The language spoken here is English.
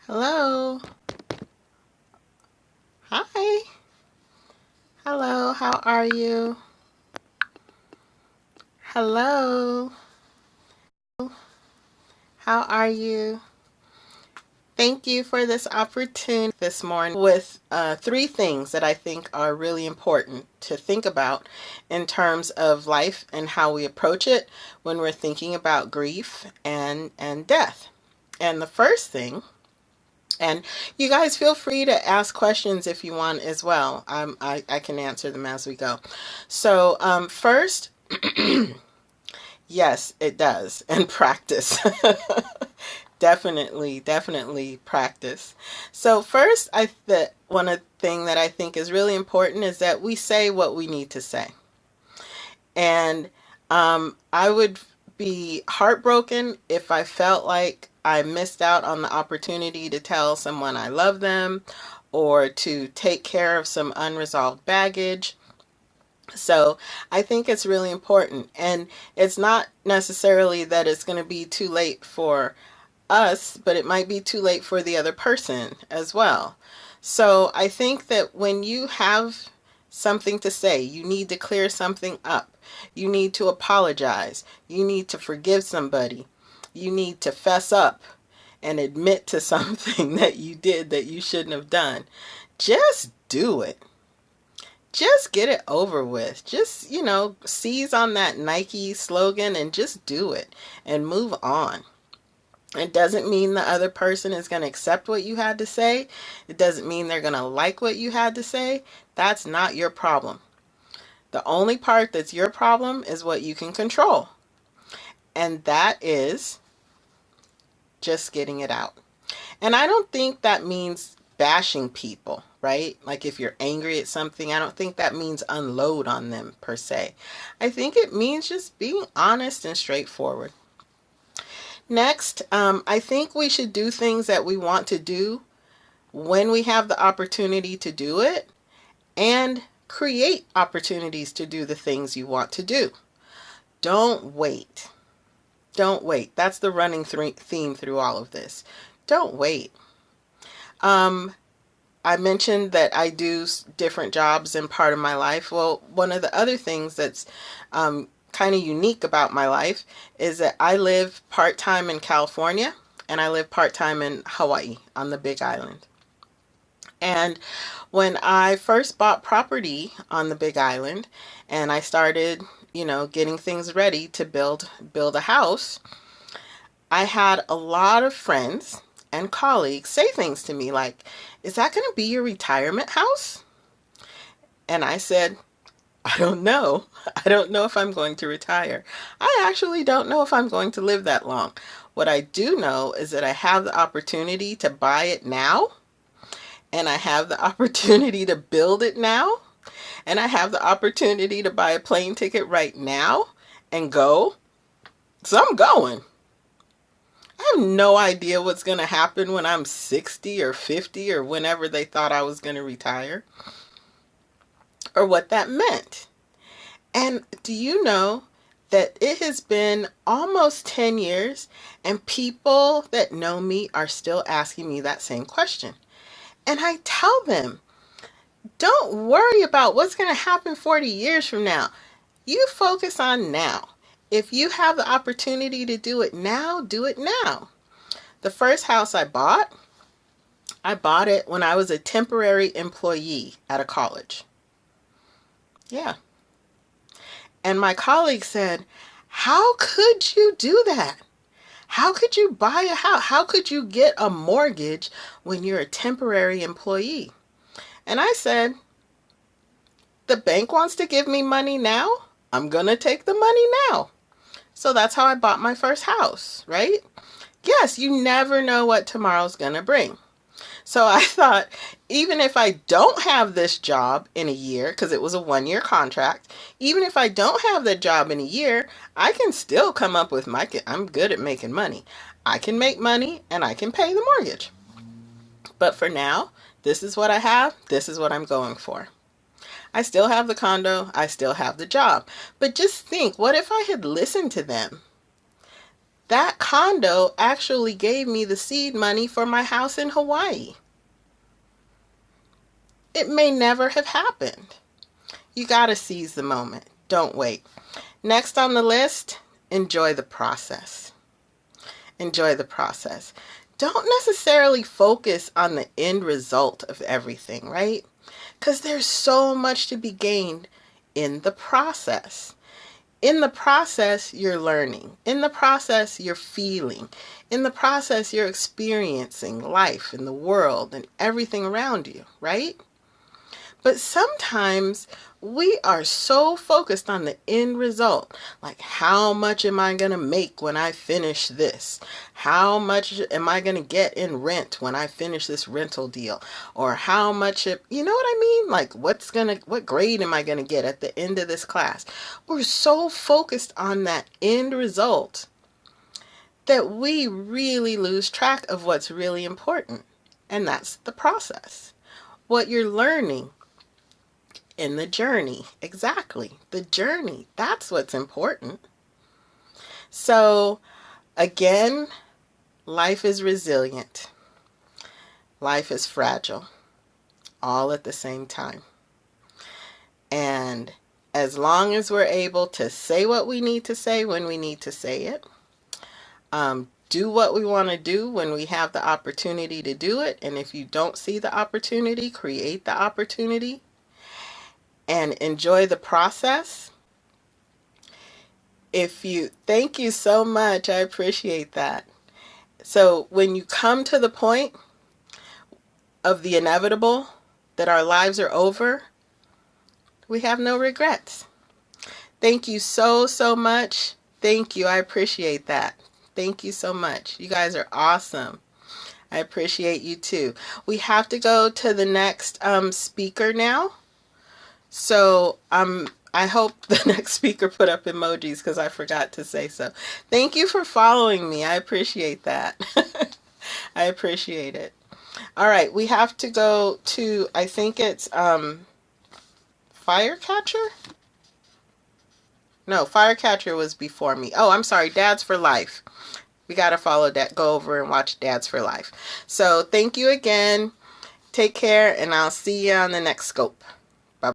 Hello. Hi. Hello. How are you? Hello. How are you? Thank you for this opportunity this morning with three things that I think are really important to think about in terms of life and how we approach it when we're thinking about grief and death. And the first thing, and you guys feel free to ask questions if you want as well. I can answer them as we go. So first, yes, it does. And practice. Definitely practice. So first, one of the thing that I think is really important is that we say what we need to say. And I would be heartbroken if I felt like I missed out on the opportunity to tell someone I love them or to take care of some unresolved baggage. So I think it's really important. And it's not necessarily that it's going to be too late for us, but it might be too late for the other person as well. So I think that when you have something to say, you need to clear something up. You need to apologize. You need to forgive somebody. You need to fess up and admit to something that you did that you shouldn't have done. Just do it. Just get it over with. Just, seize on that Nike slogan and just do it and move on. It doesn't mean the other person is going to accept what you had to say. It doesn't mean they're going to like what you had to say. That's not your problem. The only part that's your problem is what you can control. And that is just getting it out. And I don't think that means bashing people, right? Like if you're angry at something, I don't think that means unload on them per se. I think it means just being honest and straightforward. Next, I think we should do things that we want to do when we have the opportunity to do it and create opportunities to do the things you want to do. Don't wait. Don't wait. That's the running theme through all of this. Don't wait. I mentioned that I do different jobs in part of my life. Well, one of the other things that's kind of unique about my life is that I live part-time in California and I live part-time in Hawaii on the Big Island. And when I first bought property on the Big Island and I started, getting things ready to build a house, I had a lot of friends and colleagues say things to me like, "Is that going to be your retirement house?" And I said, "I don't know. I don't know if I'm going to retire. I actually don't know if I'm going to live that long. What I do know is that I have the opportunity to buy it now, and I have the opportunity to build it now, and I have the opportunity to buy a plane ticket right now and go. So I'm going. I have no idea what's going to happen when I'm 60 or 50 or whenever they thought I was going to retire or what that meant. And do you know that it has been almost 10 years and people that know me are still asking me that same question. And I tell them, don't worry about what's going to happen 40 years from now. You focus on now. If you have the opportunity to do it now, do it now. The first house I bought it when I was a temporary employee at a college. Yeah. And my colleague said, "How could you do that? How could you buy a house? How could you get a mortgage when you're a temporary employee?" And I said, "The bank wants to give me money now. I'm going to take the money now." So that's how I bought my first house, right? Yes, you never know what tomorrow's going to bring. So I thought, even if I don't have this job in a year, because it was a 1-year contract, even if I don't have that job in a year, I can still come up with I'm good at making money. I can make money and I can pay the mortgage. But for now, this is what I have. This is what I'm going for. I still have the condo. I still have the job. But just think, what if I had listened to them? That condo actually gave me the seed money for my house in Hawaii. It may never have happened. You got to seize the moment. Don't wait. Next on the list, enjoy the process. Enjoy the process. Don't necessarily focus on the end result of everything, right? Because there's so much to be gained in the process. In the process, you're learning. In the process, you're feeling. In the process, you're experiencing life and the world and everything around you, right? But sometimes we are so focused on the end result. Like, how much am I going to make when I finish this? How much am I going to get in rent when I finish this rental deal? Or how much, you know what I mean? Like, what grade am I going to get at the end of this class? We're so focused on that end result that we really lose track of what's really important. And that's the process. What you're learning in the journey. Exactly. The journey. That's what's important. So, again, life is resilient. Life is fragile. All at the same time. And as long as we're able to say what we need to say when we need to say it, do what we want to do when we have the opportunity to do it. And if you don't see the opportunity, create the opportunity. And enjoy the process. Thank you so much. I appreciate that. So when you come to the point of the inevitable, that our lives are over, we have no regrets. Thank you so, so much. Thank you. I appreciate that. Thank you so much. You guys are awesome. I appreciate you too. We have to go to the next speaker now. So I hope the next speaker put up emojis because I forgot to say so. Thank you for following me. I appreciate that. I appreciate it. All right, we have to go to, I think it's Firecatcher? No, Firecatcher was before me. Oh, I'm sorry, Dads for Life. We got to follow that. Go over and watch Dads for Life. So thank you again. Take care, and I'll see you on the next scope.